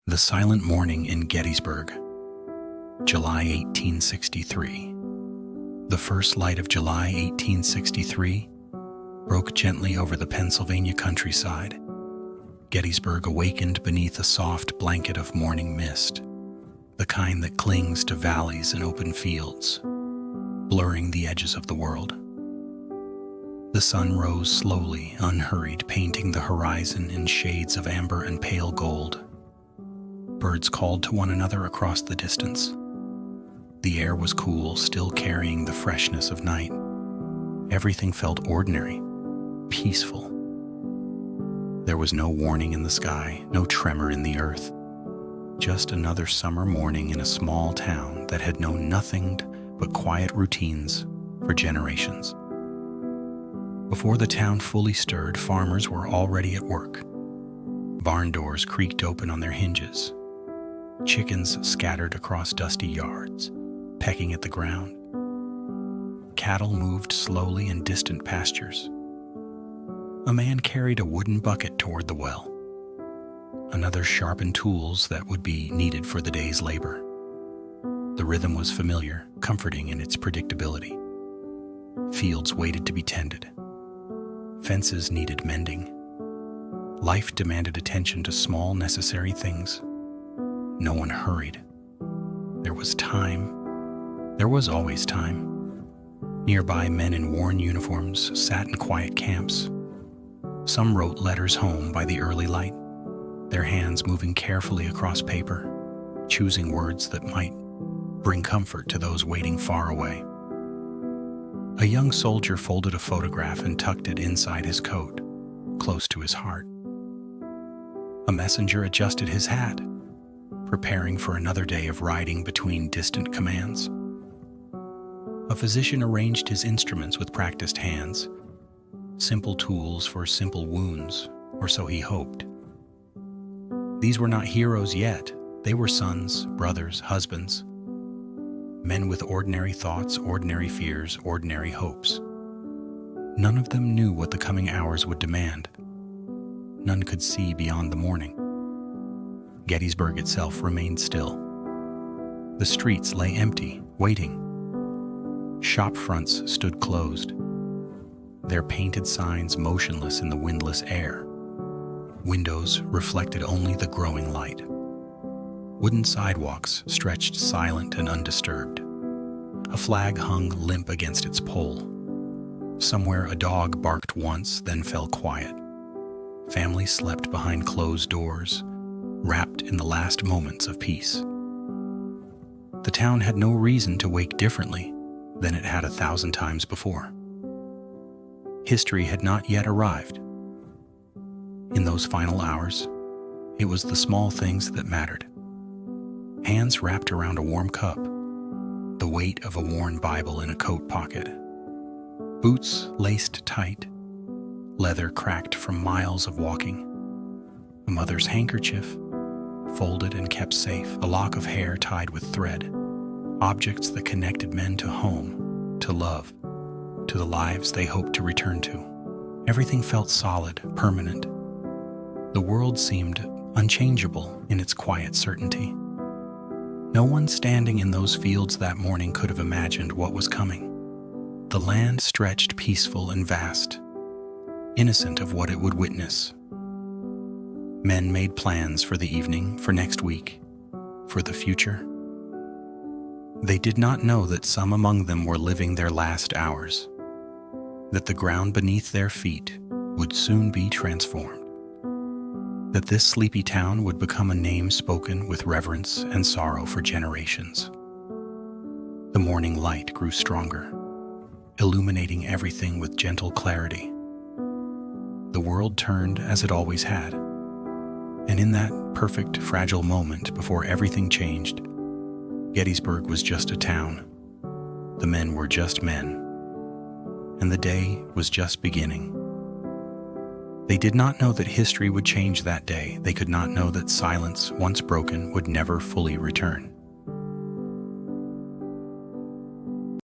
The Silent Morning in Gettysburg, July 1863. The first light of July 1863 broke gently over the Pennsylvania countryside. Gettysburg awakened beneath a soft blanket of morning mist, the kind that clings to valleys and open fields, blurring the edges of the world. The sun rose slowly, unhurried, painting the horizon in shades of amber and pale gold. Birds called to one another across the distance. The air was cool, still carrying the freshness of night. Everything felt ordinary, peaceful. There was no warning in the sky, no tremor in the earth. Just another summer morning in a small town that had known nothing but quiet routines for generations. Before the town fully stirred, farmers were already at work. Barn doors creaked open on their hinges. Chickens scattered across dusty yards, pecking at the ground. Cattle moved slowly in distant pastures. A man carried a wooden bucket toward the well. Another sharpened tools that would be needed for the day's labor. The rhythm was familiar, comforting in its predictability. Fields waited to be tended. Fences needed mending. Life demanded attention to small, necessary things. No one hurried. There was time. There was always time. Nearby, men in worn uniforms sat in quiet camps. Some wrote letters home by the early light, their hands moving carefully across paper, choosing words that might bring comfort to those waiting far away. A young soldier folded a photograph and tucked it inside his coat, close to his heart. A messenger adjusted his hat, preparing for another day of riding between distant commands. A physician arranged his instruments with practiced hands, simple tools for simple wounds, or so he hoped. These were not heroes yet. They were sons, brothers, husbands, men with ordinary thoughts, ordinary fears, ordinary hopes. None of them knew what the coming hours would demand. None could see beyond the morning. Gettysburg itself remained still. The streets lay empty, waiting. Shop fronts stood closed, their painted signs motionless in the windless air. Windows reflected only the growing light. Wooden sidewalks stretched silent and undisturbed. A flag hung limp against its pole. Somewhere a dog barked once, then fell quiet. Families slept behind closed doors, wrapped in the last moments of peace. The town had no reason to wake differently than it had 1,000 times before. History had not yet arrived. In those final hours, it was the small things that mattered. Hands wrapped around a warm cup, the weight of a worn Bible in a coat pocket, boots laced tight, leather cracked from miles of walking, a mother's handkerchief, folded and kept safe, a lock of hair tied with thread, objects that connected men to home, to love, to the lives they hoped to return to. Everything felt solid, permanent. The world seemed unchangeable in its quiet certainty. No one standing in those fields that morning could have imagined what was coming. The land stretched peaceful and vast, innocent of what it would witness. Men made plans for the evening, for next week, for the future. They did not know that some among them were living their last hours, that the ground beneath their feet would soon be transformed, that this sleepy town would become a name spoken with reverence and sorrow for generations. The morning light grew stronger, illuminating everything with gentle clarity. The world turned as it always had. And in that perfect, fragile moment before everything changed, Gettysburg was just a town. The men were just men. And the day was just beginning. They did not know that history would change that day. They could not know that silence, once broken, would never fully return.